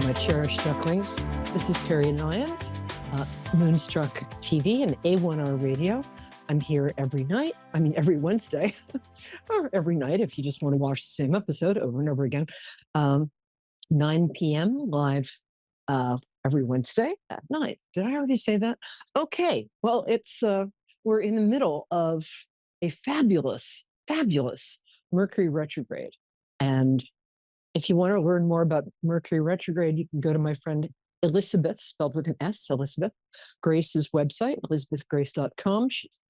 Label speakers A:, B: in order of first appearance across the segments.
A: my cherished ducklings. This is Peri and Lyons, Moonstruck TV and A1R Radio. I'm here every Wednesday, or every night if you just want to watch the same episode over and over again. 9 p.m. live every Wednesday at night. Did I already say that? Okay, well, we're in the middle of a fabulous Mercury retrograde. And if you want to learn more about Mercury retrograde, you can go to my friend Elizabeth, spelled with an S, Elizabeth Grace's website, elizabethgrace.com. She's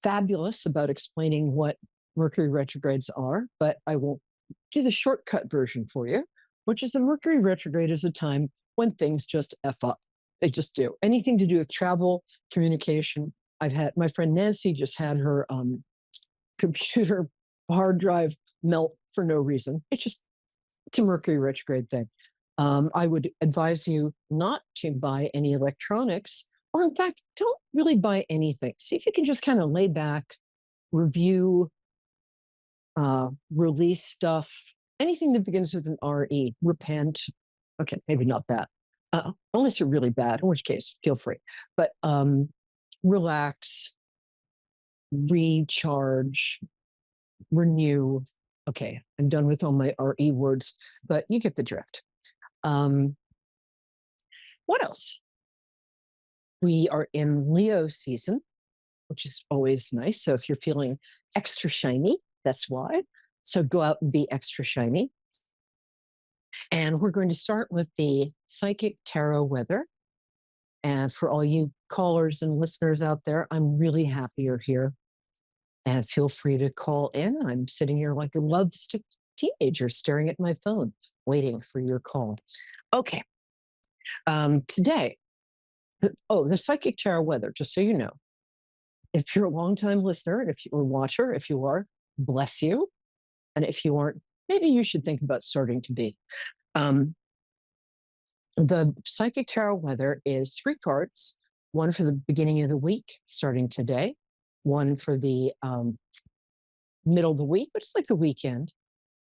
A: fabulous about explaining what Mercury retrogrades are, but I will do the shortcut version for you, which is the Mercury retrograde is a time when things just F up. They just do. Anything to do with travel, communication. I've had my friend Nancy just had her computer hard drive melt for no reason. It's a Mercury retrograde thing. I would advise you not to buy any electronics, or in fact, don't really buy anything. See if you can just kind of lay back, review, release stuff, anything that begins with an RE, repent. Okay, maybe not that. Unless you're really bad, in which case, feel free. But relax, recharge, renew. Okay, I'm done with all my RE words, but you get the drift. What else? We are in Leo season, which is always nice. So if you're feeling extra shiny, that's why. So go out and be extra shiny. And we're going to start with the psychic tarot weather. And for all you callers and listeners out there, I'm really happy you're here. And feel free to call in. I'm sitting here like a lovesick teenager staring at my phone, waiting for your call. Okay. Today, the psychic tarot weather, just so you know. If you're a longtime listener, and if you're a watcher, if you are, bless you. And if you aren't, maybe you should think about starting to be. The psychic tarot weather is 3 cards, one for the beginning of the week, starting today, one for the middle of the week, which is like the weekend,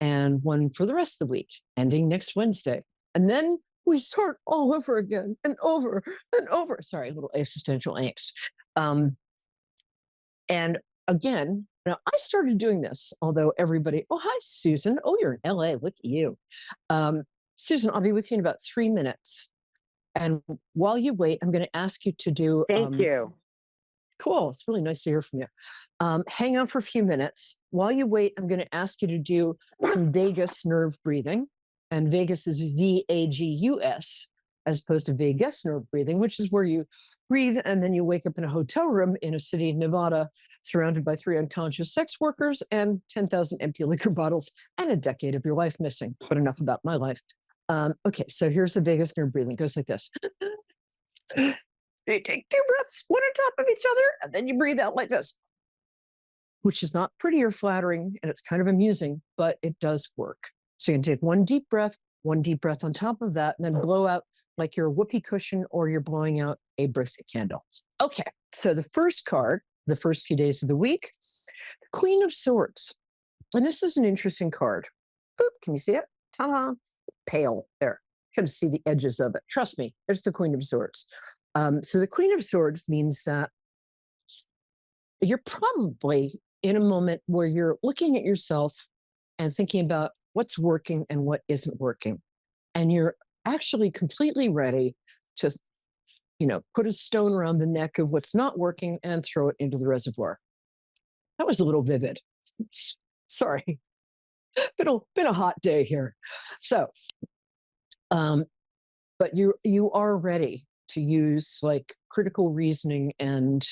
A: and one for the rest of the week, ending next Wednesday. And then we start all over again and over and over. Sorry, a little existential angst. And again, now I started doing this, although everybody, oh, hi, Susan. Oh, you're in LA. Look at you. Susan, I'll be with you in about 3 minutes. And while you wait, I'm going to ask you to do.
B: Thank you.
A: Cool. It's really nice to hear from you. Hang on for a few minutes. While you wait, I'm going to ask you to do some vagus nerve breathing. And vagus is VAGUS, as opposed to vagus nerve breathing, which is where you breathe and then you wake up in a hotel room in a city of Nevada, surrounded by 3 unconscious sex workers and 10,000 empty liquor bottles and a decade of your life missing. But enough about my life. Okay, so here's the vagus nerve breathing. It goes like this. You take 2 breaths, one on top of each other, and then you breathe out like this, which is not pretty or flattering, and it's kind of amusing, but it does work. So you can take one deep breath on top of that, and then blow out like you're a whoopee cushion or you're blowing out a birthday candle. Okay, so the first card, the first few days of the week, the Queen of Swords. And this is an interesting card. Boop, can you see it? Ta-da! Pale there. You can see the edges of it. Trust me, there's the Queen of Swords. So the Queen of Swords means that you're probably in a moment where you're looking at yourself and thinking about what's working and what isn't working. And you're actually completely ready to, put a stone around the neck of what's not working and throw it into the reservoir. That was a little vivid. Sorry. Been a hot day here. So, but you are ready to use like critical reasoning and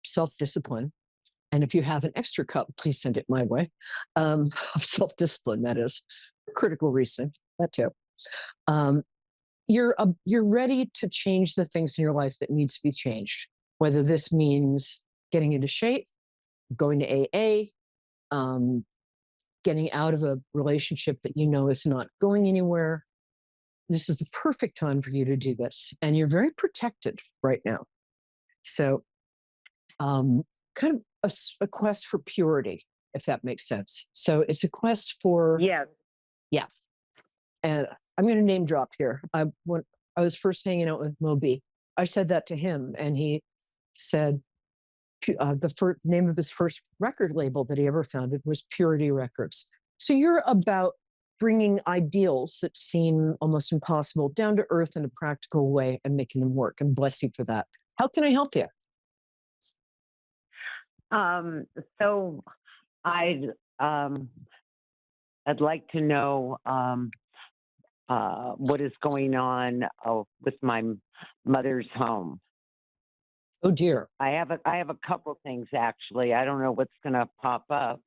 A: self-discipline. And if you have an extra cup, please send it my way. Of self-discipline, that is, critical reasoning, that too. You're ready to change the things in your life that needs to be changed. Whether this means getting into shape, going to AA, getting out of a relationship that you know is not going anywhere. This is the perfect time for you to do this. And you're very protected right now. So kind of a quest for purity, if that makes sense. So it's a quest for...
B: Yes.
A: Yeah. And I'm going to name drop here. When I was first hanging out with Moby, I said that to him, and he said the name of his first record label that he ever founded was Purity Records. So you're about bringing ideals that seem almost impossible down to earth in a practical way and making them work. And bless you for that. How can I help you?
B: So I'd I'd like to know what is going on with my mother's home.
A: Oh dear.
B: I have a couple things actually. I don't know what's going to pop up.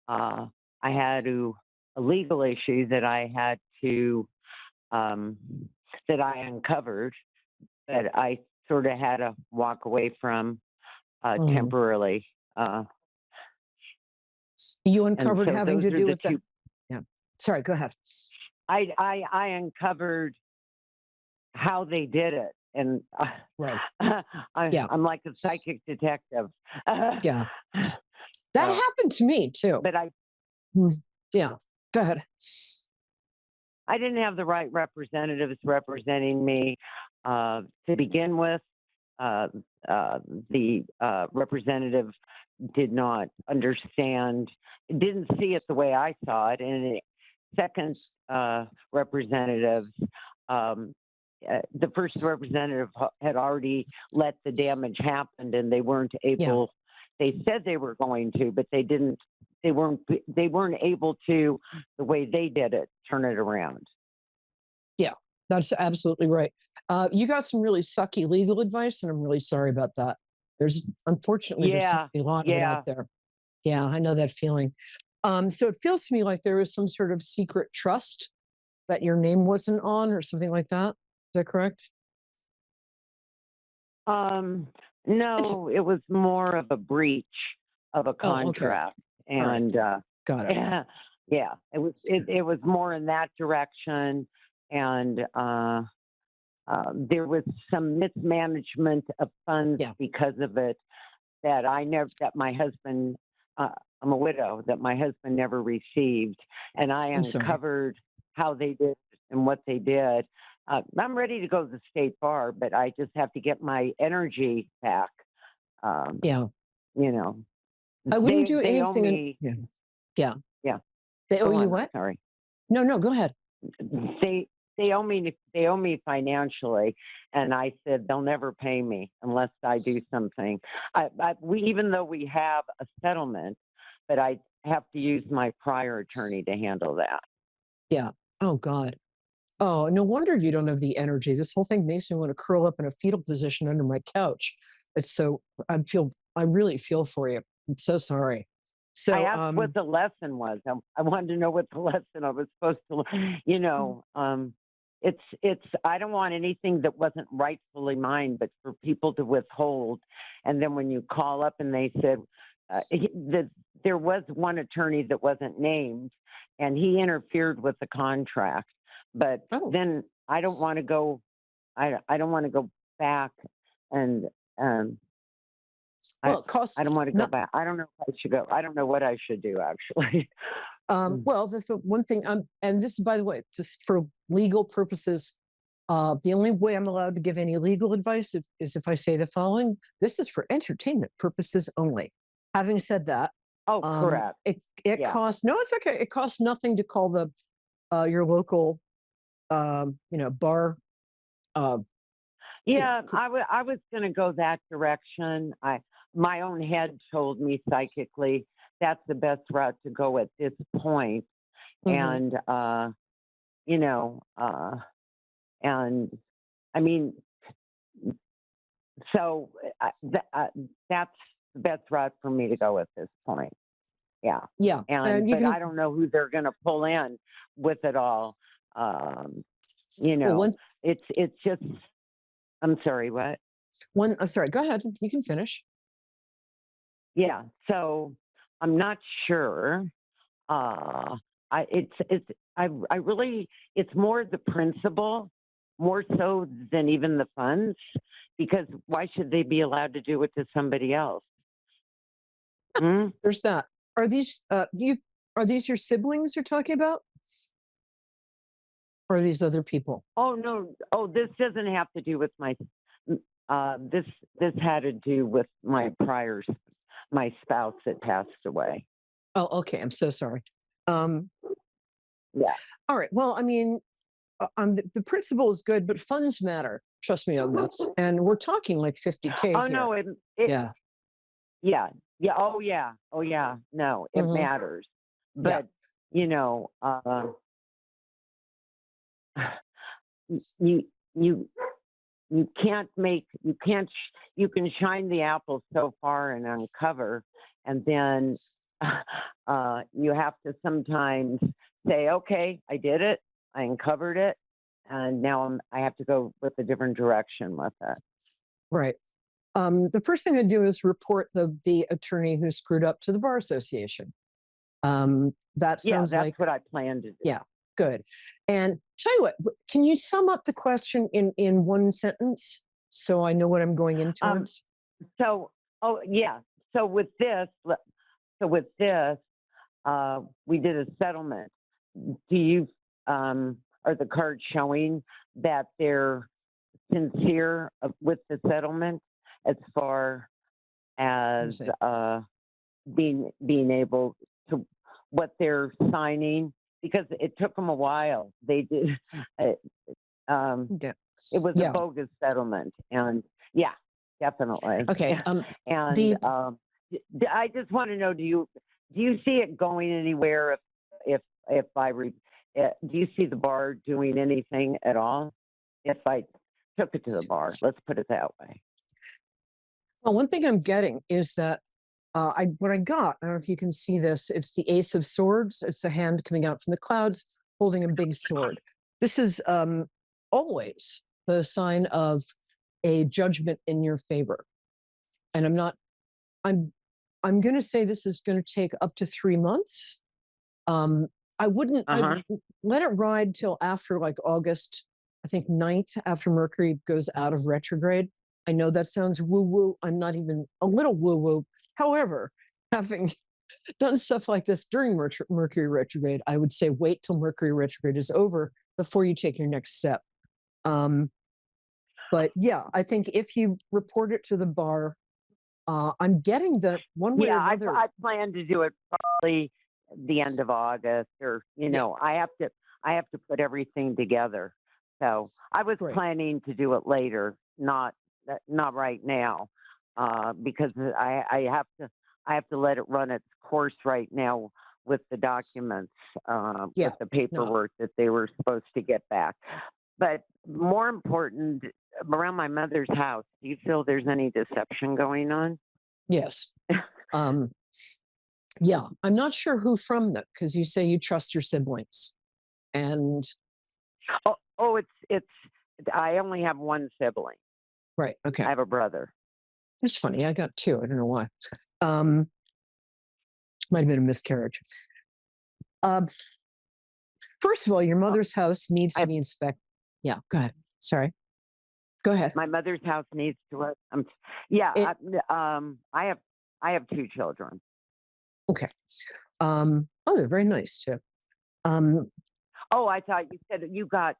B: Uh, I had a legal issue that I had to um, that I uncovered that I sort of had to walk away from
A: Oh,
B: temporarily.
A: you
B: And
A: uncovered
B: so
A: having
B: those
A: to
B: are
A: do
B: the
A: with the,
B: two.
A: yeah. Sorry, go ahead.
B: I uncovered how they did it, and
A: Right.
B: I,
A: Yeah.
B: I'm like a psychic detective.
A: Yeah. That
B: So,
A: happened to me too.
B: but
A: Mm, yeah. Go ahead.
B: I didn't have the right representatives representing me to begin with. Uh, the representative did not understand, didn't see it the way I saw it, and the second representative, um, the first representative had already let the damage happen, and they weren't
A: Yeah.
B: able. They said they were going to, but they didn't. They weren't able to, the way they did it, turn it around.
A: Yeah. That's absolutely right. You got some really sucky legal advice, and I'm really sorry about that. Unfortunately, there's
B: Yeah,
A: a lot of it out
B: yeah.
A: there. Yeah, I know that feeling. So it feels to me like there was some sort of secret trust that your name wasn't on or something like that. Is that correct?
B: Um,
A: It's,
B: no, it was more of a breach of a
A: oh, okay.
B: contract,
A: All right.
B: and
A: Got it.
B: yeah, yeah, it was more in that direction, and there was some mismanagement of funds
A: Yeah.
B: because of it that my husband. I'm a widow that my husband never received, and I
A: I'm sorry.
B: uncovered how they did and what they did. I'm ready to go to the state bar, but I just have to get my energy back. Um,
A: Yeah.
B: you know,
A: I wouldn't do
B: they owe
A: anything.
B: me.
A: Yeah. Yeah.
B: Yeah,
A: They owe
B: go
A: you
B: on. I'm
A: what?
B: sorry.
A: No, no, go ahead.
B: They they owe me financially, and I said they'll never pay me unless I do something. We even though we have a settlement, but I have to use my prior attorney to handle that.
A: Yeah. Oh, God. Oh, no wonder you don't have the energy. This whole thing makes me want to curl up in a fetal position under my couch. It's so, I really feel for you. I'm so sorry.
B: I
A: So,
B: asked what the lesson was. I wanted to know what the lesson I was supposed to, you know, I don't want anything that wasn't rightfully mine, but for people to withhold. And then when you call up and they said there was one attorney that wasn't named, and he interfered with the contract. But
A: oh,
B: then I don't want to go. I don't want to go back and um, I
A: well, it costs
B: I don't want to go
A: not,
B: back. I don't know if I should go. I don't know what I should do actually. Mm.
A: well, the one thing, and this is, by the way, just for legal purposes, the only way I'm allowed to give any legal advice is if I say the following: this is for entertainment purposes only. Having said that,
B: Oh, correct.
A: it
B: Yeah.
A: costs, no, it's okay. It costs nothing to call the your local bar. Uh, you know,
B: Yeah, I was going to go that direction. My own head told me psychically that's the best route to go at this point.
A: mhm.
B: And you know, and I mean, so that's the best route for me to go at this point. Yeah.
A: Yeah, and
B: And
A: you
B: but
A: can.
B: I don't know who they're going to pull in with it all. Um, you
A: Well,
B: know, it's just. I'm sorry. What?
A: one. I'm sorry. Go ahead. You can finish.
B: Yeah. So I'm not sure. Uh, I really it's more the principle more so than even the funds, because why should they be allowed to do it to somebody else? Hmm?
A: There's that. Are these you? Are these your siblings you're talking about? or these other people?
B: Oh no. Oh, this doesn't have to do with my. This had to do with my spouse that passed away.
A: Oh, okay. I'm so sorry. Um,
B: Yeah.
A: all right. Well, I mean, the principle is good, but funds matter. Trust me on this. And we're talking like 50K
B: Oh
A: here.
B: no.
A: Yeah.
B: Yeah. Yeah. Oh yeah. Oh yeah. No, it
A: Hmm.
B: matters.
A: Yeah.
B: But you know, you you you can shine the apple so far and uncover, and then you have to sometimes say, okay, I did it, I uncovered it, and now I have to go with a different direction with it.
A: Right. The first thing I do is report the attorney who screwed up to the bar association. That
B: Yeah,
A: sounds
B: that's
A: like,
B: what I plan to do.
A: yeah, good. And tell you what, can you sum up the question in one sentence so I know what I'm going in
B: um
A: towards?
B: so oh yeah, so with this so with this we did a settlement. Do you are the cards showing that they're sincere with the settlement as far
A: Let me
B: as
A: see.
B: being able to what they're signing? Because it took them a while. They did. It,
A: Yeah.
B: it was a
A: Yeah.
B: bogus settlement, and yeah, definitely.
A: Okay.
B: And
A: The
B: I just want to know: do you see it going anywhere? If I do you see the bar doing anything at all? If I took it to the bar, let's put it that way.
A: well, one thing I'm getting is that what I got, I don't know if you can see this, it's the Ace of Swords. It's a hand coming out from the clouds holding a big sword. This is always the sign of a judgment in your favor. And I'm going to say this is going to take up to 3 months. Um, I
B: Uh huh.
A: let it ride till after like August, I think 9th, after Mercury goes out of retrograde. I know that sounds woo woo. I'm not even a little woo woo. However, having done stuff like this during Mercury retrograde, I would say wait till Mercury retrograde is over before you take your next step. Um, but yeah, I think if you report it to the bar, I'm getting that one way
B: Yeah,
A: or another.
B: I plan to do it probably the end of August, or
A: Yeah,
B: I have to put everything together. So I was
A: great.
B: planning to do it later, not right now, because I have to let it run its course right now with the documents, with
A: Yeah,
B: the
A: no,
B: paperwork that they were supposed to get back. But more important, around my mother's house, do you feel there's any deception going on?
A: yes. Um, yeah, I'm not sure who from them because you say you trust your siblings. And
B: Oh, it's. I only have one sibling.
A: right, okay.
B: I have a brother.
A: It's funny. I got two. I don't know why. Um, might have been a miscarriage. Um, first of all, your
B: Oh,
A: mother's house needs
B: I
A: to
B: have,
A: be inspected. Yeah, go ahead. Sorry. Go ahead.
B: my mother's house needs to. Yeah.
A: It
B: I have two children.
A: okay. Oh, they're very nice too. Um,
B: Oh, I thought you said you got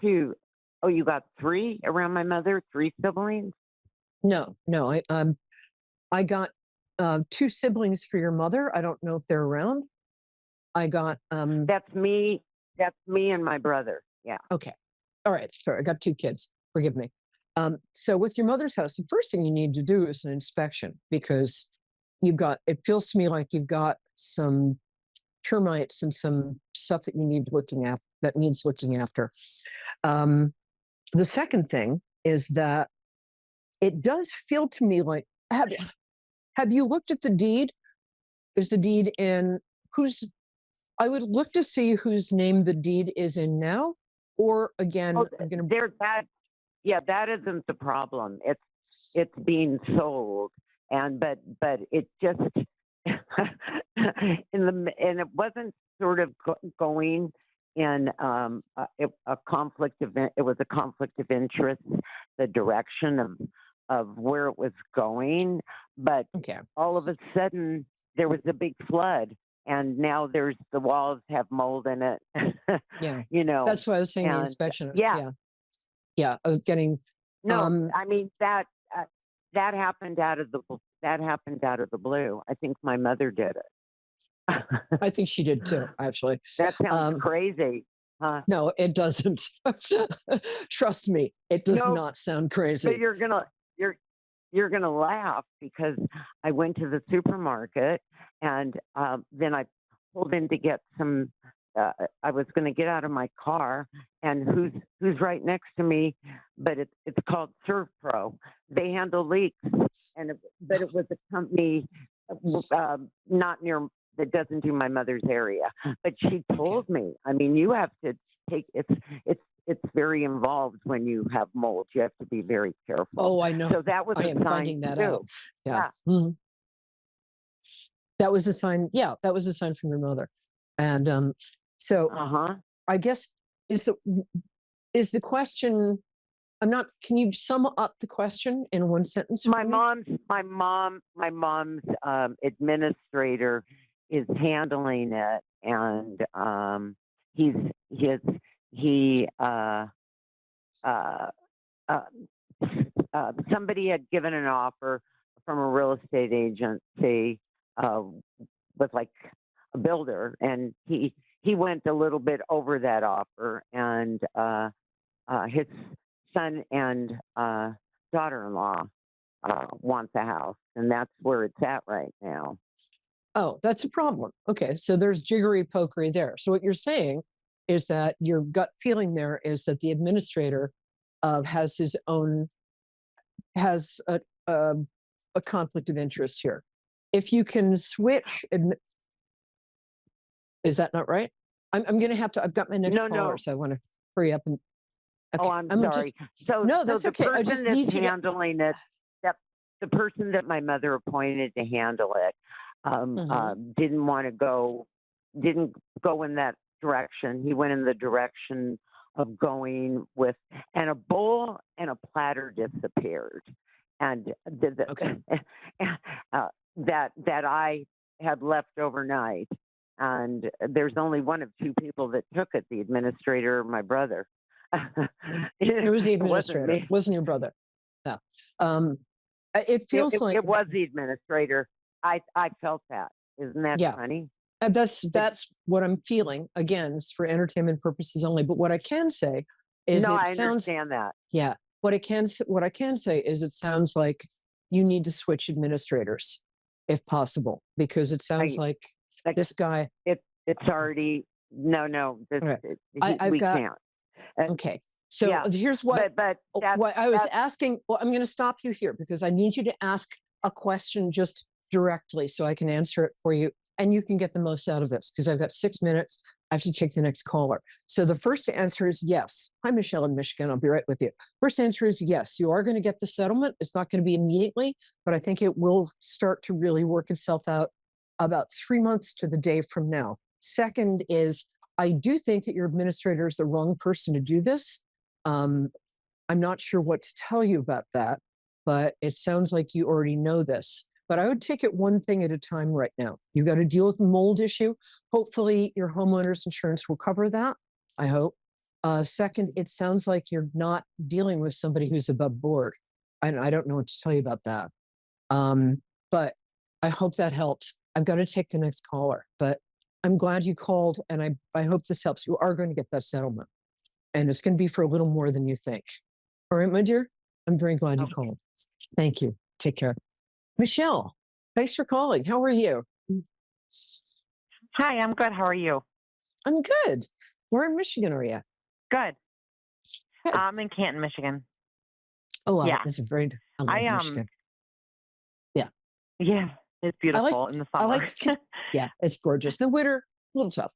B: two. Oh, you got three around my mother. Three siblings.
A: no, no, I got two siblings for your mother. I don't know if they're around. I got
B: That's me. That's me and my brother. Yeah.
A: okay. All right. Sorry, I got two kids. Forgive me. So with your mother's house, the first thing you need to do is an inspection because you've got, it feels to me like you've got some termites and some stuff that you need looking after that needs looking after. Um, the second thing is that it does feel to me like have you looked at the deed? Is the deed in who's I would look to see whose name the deed is in now, or again,
B: Oh,
A: I'm gonna
B: there's that. Yeah, that isn't the problem. It's being sold, and but it just and it wasn't sort of going in a conflict of it was a conflict of interest, the direction of where it was going, but
A: okay.
B: all of a sudden there was a big flood, and now the walls have mold in it.
A: Yeah.
B: You know,
A: That's why I was saying the
B: and
A: inspection.
B: yeah,
A: Yeah. Yeah. I was getting,
B: no,
A: um,
B: I mean uh, that happened out of the blue. I think my mother did it.
A: I think she did too, actually.
B: That sounds
A: Um,
B: crazy, huh?
A: no, it doesn't. Trust me, it does
B: No,
A: not sound
B: but
A: crazy.
B: you're you're gonna laugh because I went to the supermarket and then I pulled in to get some. I was going to get out of my car, and who's right next to me? But it's called ServPro. They handle leaks, but it was a company not near that doesn't do my mother's area. But she
A: Okay.
B: told me, I mean, you have to take it's very involved when you have mold. You have to be very careful.
A: Oh, I know.
B: So that was
A: I
B: a
A: am
B: sign
A: finding that out.
B: too.
A: Yeah.
B: Yeah.
A: Mhm. That was a sign. Yeah, that was a sign from your mother. And so
B: Uh huh.
A: I guess is the is the question. I'm not. Can you sum up the question in one sentence
B: My
A: for me?
B: mom's administrator is handling it, and he's his he uh, uh, somebody had given an offer from a real estate agency uh, with like a builder, and he went a little bit over that offer, and his son and daughter-in-law want the house, and that's where it's at right now.
A: Oh, that's a problem. Okay, so there's jiggery pokery there. So what you're saying is that your gut feeling there is that the administrator has his own has a a conflict of interest here. If you can switch, is that not right? I'm going to have to. I've got my next
B: No,
A: caller,
B: no.
A: so I want to hurry up and.
B: Oh,
A: Okay,
B: I'm
A: I'm just
B: sorry. So,
A: no,
B: so
A: that's
B: the
A: okay. I
B: person
A: just
B: that's
A: need you to.
B: handling it, that the person that my mother appointed to handle it,
A: Mhm.
B: didn't go in that direction. He went in the direction of going with, and a bowl and a platter disappeared, and
A: Okay,
B: that I had left overnight. And there's only one of two people that took it: the administrator or my brother.
A: it was the
B: It wasn't
A: administrator,
B: me.
A: wasn't your brother. No, um, it feels like
B: It was the administrator. I felt that. Isn't that
A: yeah.
B: funny? It,
A: That's what I'm feeling. Again, it's for entertainment purposes only. But what I can say is
B: no,
A: it
B: I
A: sounds
B: understand that.
A: yeah. What I can say is it sounds like you need to switch administrators if possible, because it sounds
B: I
A: like
B: like
A: this guy.
B: it's already no.
A: Okay, I've
B: We
A: got
B: can't. Uh,
A: okay. So
B: yeah,
A: here's what
B: but
A: what I was
B: that's
A: asking. Well, I'm going to stop you here because I need you to ask a question just directly so I can answer it for you and you can get the most out of this because I've got 6 minutes. I have to take the next caller. So the first answer is yes. Hi, Michelle in Michigan. I'll be right with you. First answer is yes. You are going to get the settlement. It's not going to be immediately, but I think it will start to really work itself out about 3 months to the day from now. Second is I do think that your administrator is the wrong person to do this. Um, I'm not sure what to tell you about that, but it sounds like you already know this. But I would take it one thing at a time right now. You've got to deal with the mold issue. Hopefully, your homeowner's insurance will cover that. I hope. Second, it sounds like you're not dealing with somebody who's above board. And I don't know what to tell you about that. But I hope that helps. I've got to take the next caller, but I'm glad you called and I hope this helps. You are going to get that settlement and it's going to be for a little more than you think. All right, my dear. I'm very glad you
B: okay.
A: called. Thank you. Take care. Michelle, thanks for calling. How are you?
C: Hi, I'm good. How are you?
A: I'm good. Where in Michigan are you?
C: Good.
A: Good.
C: I'm in Canton, Michigan.
A: Oh,
C: Yeah.
A: that's a very, I love
C: I
A: Michigan. Yeah.
C: yeah, it's
A: I like,
C: beautiful in the
A: I
C: summer.
A: like, yeah, it's gorgeous. The winter, a little tough.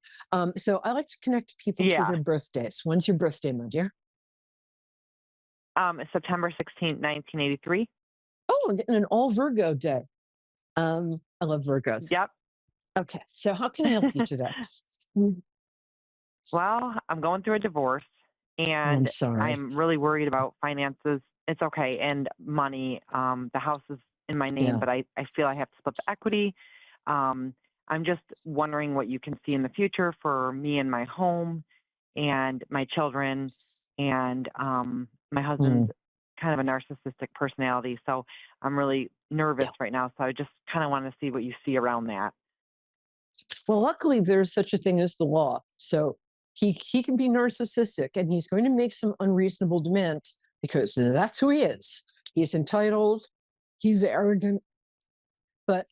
A: So I like to connect people through
C: Yeah.
A: their birthdays. When's your birthday, my dear?
C: It's September 16th, 1983.
A: Oh, we're getting an all Virgo day. I love Virgos.
C: Yep.
A: Okay. So how can I help you today? Mm.
C: Well, I'm going through a divorce
A: Oh, I'm
C: and
A: sorry.
C: I'm really worried about finances. It's okay. And money. The house is in my name,
A: Yeah.
C: but I feel I have to split the equity. Um, I'm just wondering what you can see in the future for me and my home and my children. And my husband's kind of a narcissistic personality. So I'm really nervous right now. So I just kind of want to see what you see around that.
A: Well, luckily, there's such a thing as the law. So he can be narcissistic, and he's going to make some unreasonable demands because that's who he is. He's entitled, he's arrogant, but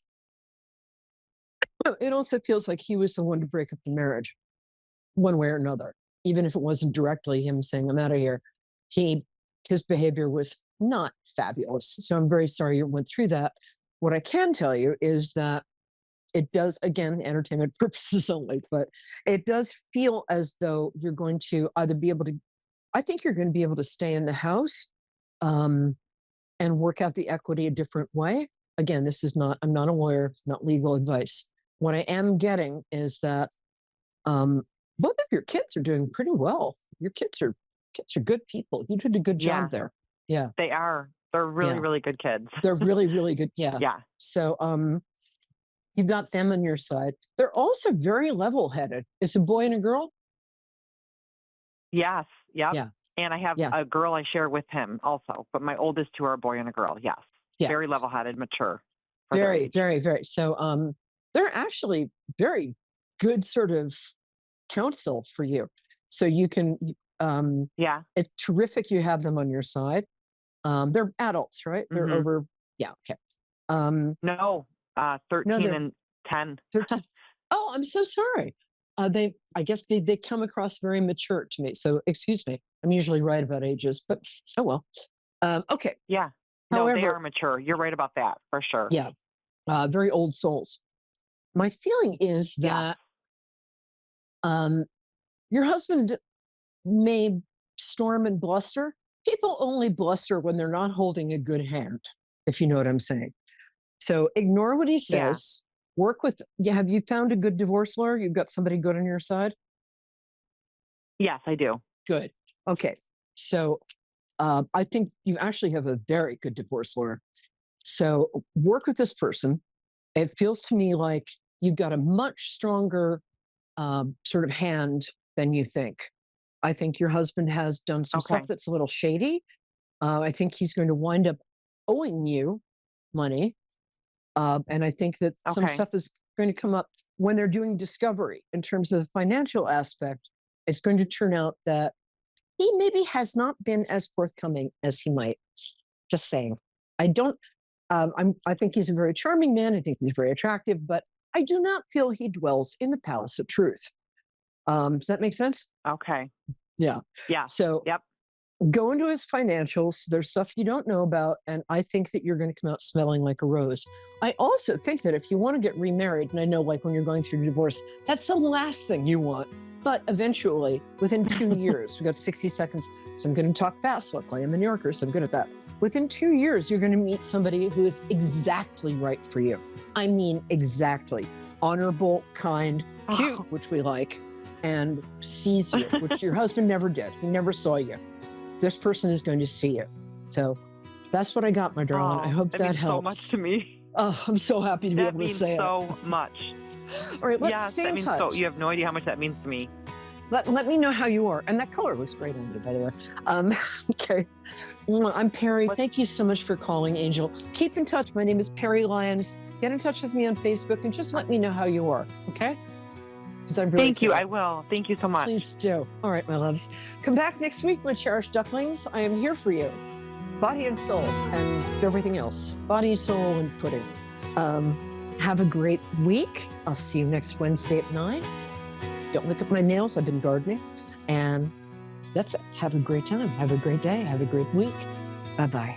A: it also feels like he was the one to break up the marriage one way or another, even if it wasn't directly him saying, I'm out of here. His behavior was not fabulous. So I'm very sorry you went through that. What I can tell you is that it does, again, entertainment purposes only, but it does feel as though you're going to either be able to, I think you're going to be able to stay in the house and work out the equity a different way. Again, I'm not a lawyer, not legal advice. What I am getting is that both of your kids are doing pretty well. Your kids are good people. You did a good job there. Yeah.
C: They are. They're really, really good kids.
A: They're really, really good. Yeah.
C: Yeah.
A: So you've got them on your side. They're also very level-headed. It's a boy and a girl?
C: Yes. Yep.
A: Yeah.
C: And I have a girl I share with him also, but my oldest two are a boy and a girl. Yes.
A: Yeah.
C: Very level-headed, mature.
A: Very, very, very. So they're actually very good sort of counsel for you. So you can, it's terrific you have them on your side. They're adults, right? They're over, okay.
C: No, 13 and 10.
A: 13. Oh, I'm so sorry. I guess they come across very mature to me. So excuse me. I'm usually right about ages, but oh well. Okay.
C: Yeah. No,
A: However,
C: they are mature. You're right about that for sure.
A: Yeah. Very old souls. My feeling is that your husband may storm and bluster. People only bluster when they're not holding a good hand, if you know what I'm saying. So ignore what he says. Work with, have you found a good divorce lawyer? You've got somebody good on your side?
C: Yes, I do.
A: Good. Okay. So I think you actually have a very good divorce lawyer. So work with this person. It feels to me like you've got a much stronger sort of hand than you think. I think your husband has done some stuff that's a little shady. I think he's going to wind up owing you money. And I think that some stuff is going to come up when they're doing discovery in terms of the financial aspect. It's going to turn out that he maybe has not been as forthcoming as he might. Just saying. I think he's a very charming man. I think he's very attractive, but I do not feel he dwells in the palace of truth. Does that make sense?
C: Okay.
A: Yeah.
C: Yeah.
A: So go into his financials. There's stuff you don't know about, and I think that you're going to come out smelling like a rose. I also think that if you want to get remarried, and I know like when you're going through divorce, that's the last thing you want. But eventually, within 2 years, we've got 60 seconds, so I'm going to talk fast. Luckily, I'm a New Yorker, so I'm good at that. Within 2 years, you're going to meet somebody who is exactly right for you. I mean, exactly. Honorable, kind, cute, which we like, and sees you, which your husband never did. He never saw you. This person is going to see you. So that's what I got, my darling. I hope that helps.
C: So much to me.
A: Oh, I'm so happy to be able to say
C: so much.
A: All right, let's stay in touch.
C: So you have no idea how much that means to me.
A: Let me know how you are. And that color looks great on you, by the way. Okay. I'm Peri. Thank you so much for calling, Angel. Keep in touch. My name is Peri Lyons. Get in touch with me on Facebook and just let me know how you are, okay? I really
C: Thank you. I will. Thank you so much.
A: Please do. All right, my loves. Come back next week, my cherished ducklings. I am here for you. Body and soul and everything else. Body, soul, and pudding. Have a great week. I'll see you next Wednesday at 9. Don't look at my nails. I've been gardening. And that's it. Have a great time. Have a great day. Have a great week. Bye-bye.